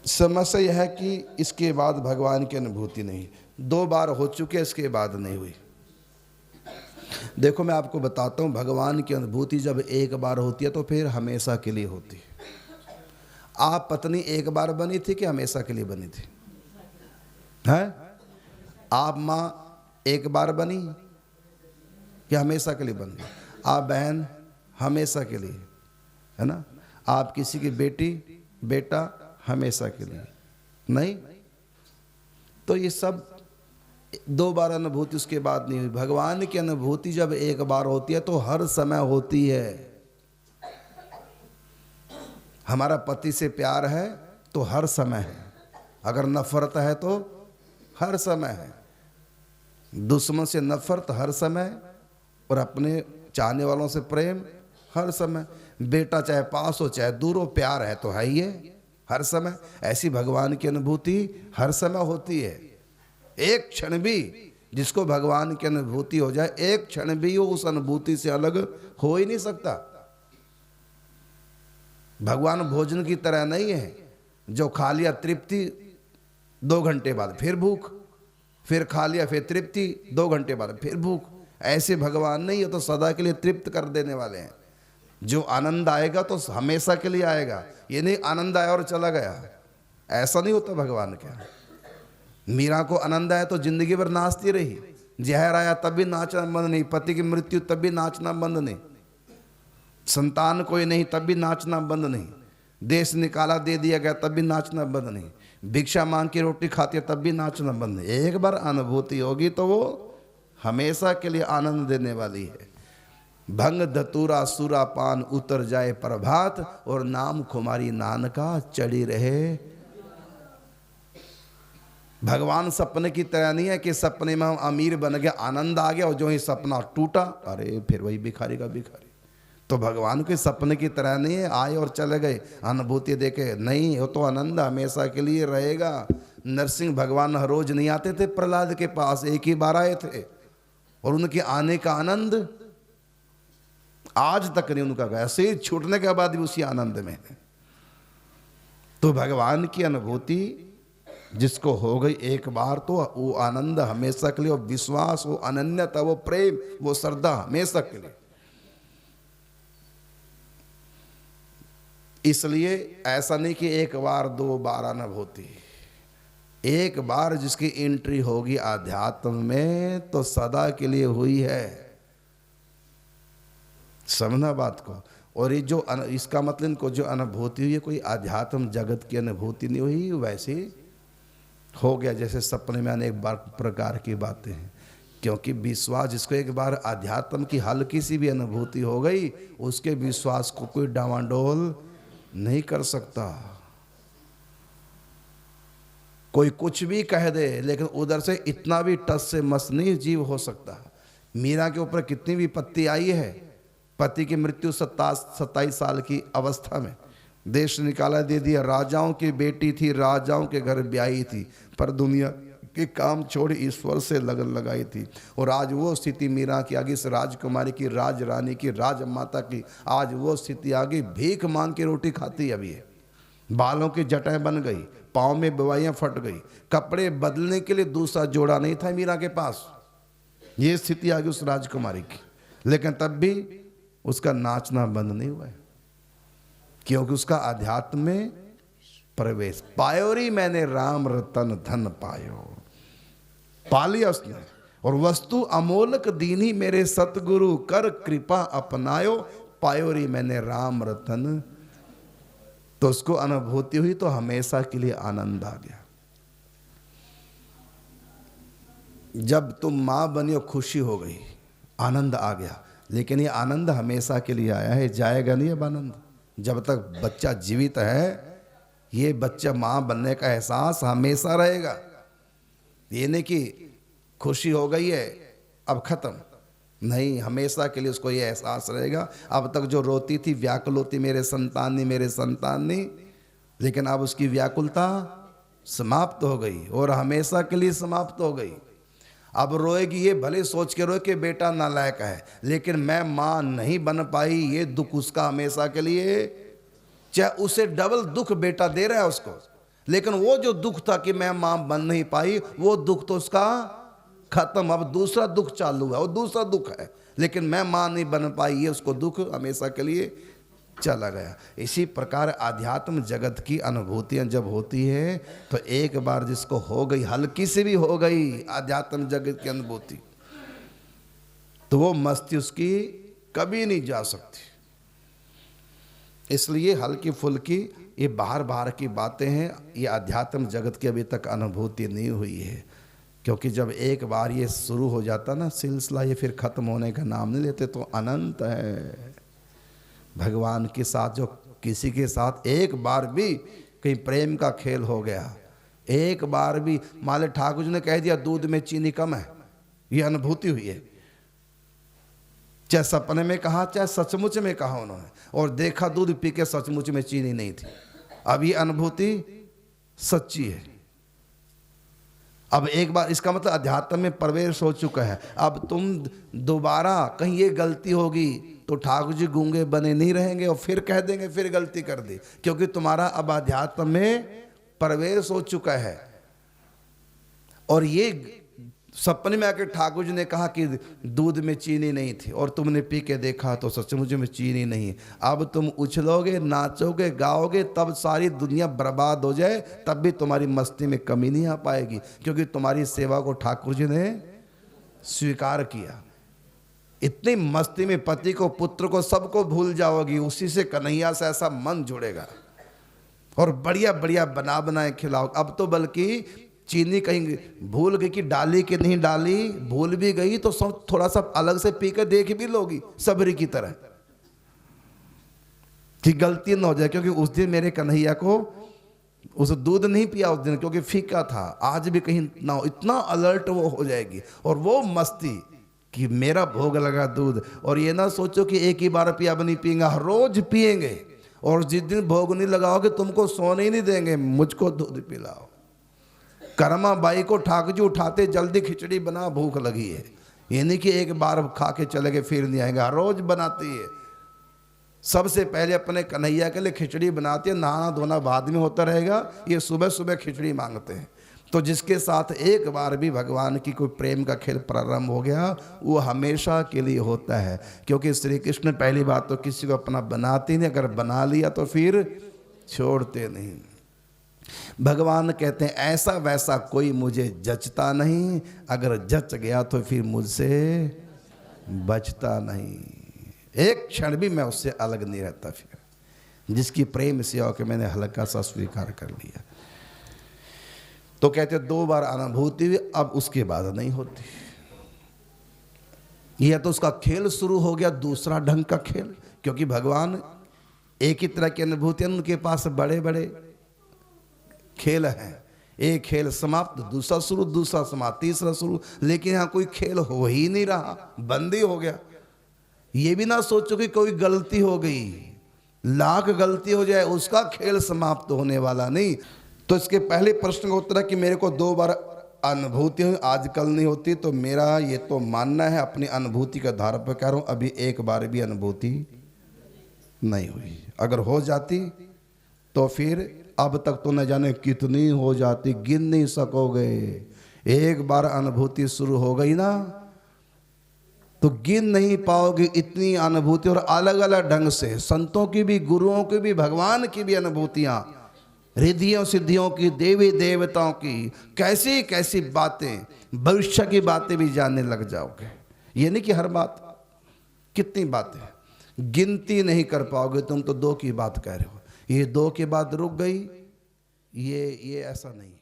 समस्या यह है कि इसके बाद भगवान की अनुभूति नहीं। 2 बार हो चुके, इसके बाद नहीं हुई। देखो मैं आपको बताता हूँ, भगवान की अनुभूति जब एक बार होती है तो फिर हमेशा के लिए होती है। आप पत्नी एक बार बनी थी कि हमेशा के लिए बनी थी? हैं? आप माँ एक बार बनी कि हमेशा के लिए बन गई? आप बहन हमेशा के लिए, है ना? आप किसी की बेटी बेटा हमेशा के लिए नहीं। तो ये सब 2 बार अनुभूति उसके बाद नहीं हुई। भगवान की अनुभूति जब एक बार होती है तो हर समय होती है। हमारा पति से प्यार है तो हर समय है, अगर नफरत है तो हर समय है, दुश्मन से नफरत हर समय, और अपने चाहने वालों से प्रेम हर समय। बेटा चाहे पास हो चाहे दूर हो, प्यार है तो है ही है हर समय। ऐसी भगवान की अनुभूति हर समय होती है। एक क्षण भी जिसको भगवान की अनुभूति हो जाए, एक क्षण भी वो उस अनुभूति से अलग हो ही नहीं सकता। भगवान भोजन की तरह नहीं है, जो खा लिया तृप्ति, 2 घंटे बाद फिर भूख, फिर खा लिया फिर तृप्ति, 2 घंटे बाद फिर भूख। ऐसे भगवान नहीं है, तो सदा के लिए तृप्त कर देने वाले हैं। जो आनंद आएगा तो हमेशा के लिए आएगा, ये नहीं आनंद आया और चला गया, ऐसा नहीं होता भगवान के। मीरा को आनंद आया तो जिंदगी भर नाचती रही, जहर आया तब भी नाचना बंद नहीं, पति की मृत्यु तब भी नाचना बंद नहीं, संतान कोई नहीं तब भी नाचना बंद नहीं, देश निकाला दे दिया गया तब भी नाचना बंद नहीं, भिक्षा मांग की रोटी खाती है तब भी नाचना बंद नहीं। एक बार अनुभूति होगी तो वो हमेशा के लिए आनंद देने वाली है। भंग धतूरा सूरा पान उतर जाए प्रभात, और नाम खुमारी नानका चढ़ी रहे। भगवान सपने की तरह नहीं है कि सपने में हम अमीर बन गया, आनंद आ गया, और जो ही सपना टूटा अरे फिर वही भिखारी का भिखारी। तो भगवान के सपने की तरह नहीं है, आए और चले गए, अनुभूति देखे नहीं, वो तो आनंद हमेशा के लिए रहेगा। नरसिंह भगवान हर रोज नहीं आते थे प्रहलाद के पास, एक ही बार आए थे, और उनके आने का आनंद आज तक नहीं उनका गया, ऐसे ही छूटने के बाद भी उसी आनंद में है। तो भगवान की अनुभूति जिसको हो गई एक बार तो वो आनंद हमेशा के लिए, वो विश्वास, वो अनन्यता, वो प्रेम, वो श्रद्धा हमेशा के लिए। इसलिए ऐसा नहीं कि एक बार 2 बार अनुभूति, एक बार जिसकी एंट्री होगी आध्यात्म में तो सदा के लिए हुई है। समझना बात को। और ये जो इसका मतलब इनको जो अनुभूति हुई है, कोई आध्यात्म जगत की अनुभूति नहीं हुई, वैसे हो गया जैसे सपने में अनेक बार प्रकार की बातें हैं। क्योंकि विश्वास, जिसको एक बार आध्यात्म की हल्की सी भी अनुभूति हो गई, उसके विश्वास को कोई डावाडोल नहीं कर सकता। कोई कुछ भी कह दे, लेकिन उधर से इतना भी टस से मस नहीं जीव हो सकता। मीरा के ऊपर कितनी विपत्ति आई है, पति की मृत्यु 27 साल की अवस्था में, देश निकाला दे दिया, राजाओं की बेटी थी, राजाओं के घर ब्याही थी, पर दुनिया के काम छोड़ ईश्वर से लगन लगाई थी। और आज वो स्थिति मीरा की आ गई, इस राजकुमारी की, राज रानी की, राजमाता की, आज वो स्थिति आ गई, भीख मांग के रोटी खाती अभी है, बालों की जटाएं बन गई, पाँव में बवाइयाँ फट गई, कपड़े बदलने के लिए दूसरा जोड़ा नहीं था मीरा के पास। ये स्थिति आ गई उस राजकुमारी की, लेकिन तब भी उसका नाचना बंद नहीं हुआ है, क्योंकि उसका अध्यात्म में प्रवेश। पायोरी मैंने राम रतन धन पायो, पा लिया उसने, और वस्तु अमोलक दीनी मेरे सतगुरु कर कृपा अपनायो, पायोरी मैंने राम रतन। तो उसको अनुभूति हुई तो हमेशा के लिए आनंद आ गया। जब तुम मां बनी और खुशी हो गई, आनंद आ गया, लेकिन ये आनंद हमेशा के लिए आया है, जाएगा नहीं अब आनंद। जब तक बच्चा जीवित है, ये बच्चा मां बनने का एहसास हमेशा रहेगा। ये नहीं कि खुशी हो गई है अब खत्म, नहीं, हमेशा के लिए उसको ये एहसास रहेगा। अब तक जो रोती थी, व्याकुल होती, मेरे संतान मेरे संतान, लेकिन अब उसकी व्याकुलता समाप्त हो गई और हमेशा के लिए समाप्त हो गई। अब रोएगी ये भले सोच के रोए कि बेटा नालायक है, लेकिन मैं माँ नहीं बन पाई, ये दुख उसका हमेशा के लिए, चाहे उसे डबल दुख बेटा दे रहा है उसको, लेकिन वो जो दुख था कि मैं मां बन नहीं पाई, वो दुख तो उसका खत्म। अब दूसरा दुख चालू है, वो दूसरा दुख है, लेकिन मैं मां नहीं बन पाई, ये उसको दुख हमेशा के लिए चला गया। इसी प्रकार आध्यात्म जगत की अनुभूतियां जब होती है तो एक बार जिसको हो गई, हल्की सी भी हो गई आध्यात्म जगत की अनुभूति, तो वो मस्ती उसकी कभी नहीं जा सकती। इसलिए हल्की फुल्की ये बाहर बाहर की बातें हैं, ये आध्यात्म जगत की अभी तक अनुभूति नहीं हुई है। क्योंकि जब एक बार ये शुरू हो जाता ना सिलसिला, ये फिर खत्म होने का नाम नहीं लेते, तो अनंत है। भगवान के साथ जो किसी के साथ एक बार भी कहीं प्रेम का खेल हो गया, एक बार भी मान ले ठाकुर जी ने कह दिया दूध में चीनी कम है, ये अनुभूति हुई है, चाहे सपने में कहा चाहे सचमुच में कहा उन्होंने, और देखा दूध पी के सचमुच में चीनी नहीं थी। अब ये अनुभूति सच्ची है। अब एक बार इसका मतलब अध्यात्म में प्रवेश हो चुका है। अब तुम दोबारा कहीं ये गलती होगी तो ठाकुर जी गूंगे बने नहीं रहेंगे और फिर कह देंगे फिर गलती कर दी, क्योंकि तुम्हारा अब अध्यात्म में प्रवेश हो चुका है। और ये सपने में आके ठाकुर जी ने कहा कि दूध में चीनी नहीं थी और तुमने पी के देखा तो सचमुच में चीनी नहीं। अब तुम उछलोगे, नाचोगे, गाओगे, तब सारी दुनिया बर्बाद हो जाए तब भी तुम्हारी मस्ती में कमी नहीं आ पाएगी, क्योंकि तुम्हारी सेवा को ठाकुर जी ने स्वीकार किया। इतनी मस्ती में पति को, पुत्र को, सबको भूल जाओगी, उसी से कन्हैया से ऐसा मन जुड़ेगा और बढ़िया बढ़िया बना बनाए खिलाओ। अब तो बल्कि चीनी कहीं भूल गई कि डाली कि नहीं डाली, भूल भी गई तो सब थोड़ा सा अलग से पी कर देख भी लोगी सबरी की तरह, कि गलती न हो जाए। क्योंकि उस दिन मेरे कन्हैया को उस दूध नहीं पिया उस दिन, क्योंकि फीका था, आज भी कहीं ना हो, इतना अलर्ट वो हो जाएगी। और वो मस्ती कि मेरा भोग लगा दूध, और ये ना सोचो कि एक ही बार पिया, अब नहीं पिएगा, रोज पिएंगे। और जिस दिन भोग नहीं लगाओगे तुमको सोने ही नहीं देंगे, मुझको दूध पिलाओ। कर्मा बाई को ठाकुर जी उठाते, जल्दी खिचड़ी बना, भूख लगी है। ये नहीं कि एक बार खा के चले गए फिर नहीं आएगा, रोज बनाती है। सबसे पहले अपने कन्हैया के लिए खिचड़ी बनाती है, नहाना धोना बाद में होता रहेगा, ये सुबह सुबह खिचड़ी मांगते हैं। तो जिसके साथ एक बार भी भगवान की कोई प्रेम का खेल प्रारंभ हो गया, वो हमेशा के लिए होता है। क्योंकि श्री कृष्ण पहली बात तो किसी को अपना बनाते नहीं, अगर बना लिया तो फिर छोड़ते नहीं। भगवान कहते हैं ऐसा वैसा कोई मुझे जचता नहीं, अगर जच गया तो फिर मुझसे बचता नहीं, एक क्षण भी मैं उससे अलग नहीं रहता। फिर जिसकी प्रेम सेवा के मैंने हल्का सा स्वीकार कर लिया, तो कहते 2 बार अनुभूति हुई, अब उसके बाद नहीं होती। यह तो उसका खेल शुरू हो गया, दूसरा ढंग का खेल। क्योंकि भगवान एक ही तरह की अनुभूतियां, उनके पास बड़े बड़े खेल हैं। एक खेल समाप्त, दूसरा शुरू, दूसरा समाप्त, तीसरा शुरू। लेकिन यहाँ कोई खेल हो ही नहीं रहा, बंद ही हो गया। ये भी ना सोचो कि कोई गलती हो गई, लाख गलती हो जाए उसका खेल समाप्त होने वाला नहीं। तो इसके पहले प्रश्न का उत्तर है कि मेरे को 2 बार अनुभूति हुई, आजकल नहीं होती। तो मेरा ये तो मानना है, अपनी अनुभूति का आधार पर कह रहा हूँ, अभी एक बार भी अनुभूति नहीं हुई। अगर हो जाती तो फिर अब तक तो न जाने कितनी हो जाती, गिन नहीं सकोगे। एक बार अनुभूति शुरू हो गई ना तो गिन नहीं पाओगे इतनी अनुभूति। और अलग अलग ढंग से संतों की भी, गुरुओं की भी, भगवान की भी अनुभूतियां, रिद्धियों सिद्धियों की, देवी देवताओं की, कैसी कैसी बातें, भविष्य की बातें भी जानने लग जाओगे। ये नहीं कि हर बात, कितनी बातें गिनती नहीं कर पाओगे तुम। तो 2 की बात कह रहे हो, ये 2 के बाद रुक गई, ये ऐसा नहीं।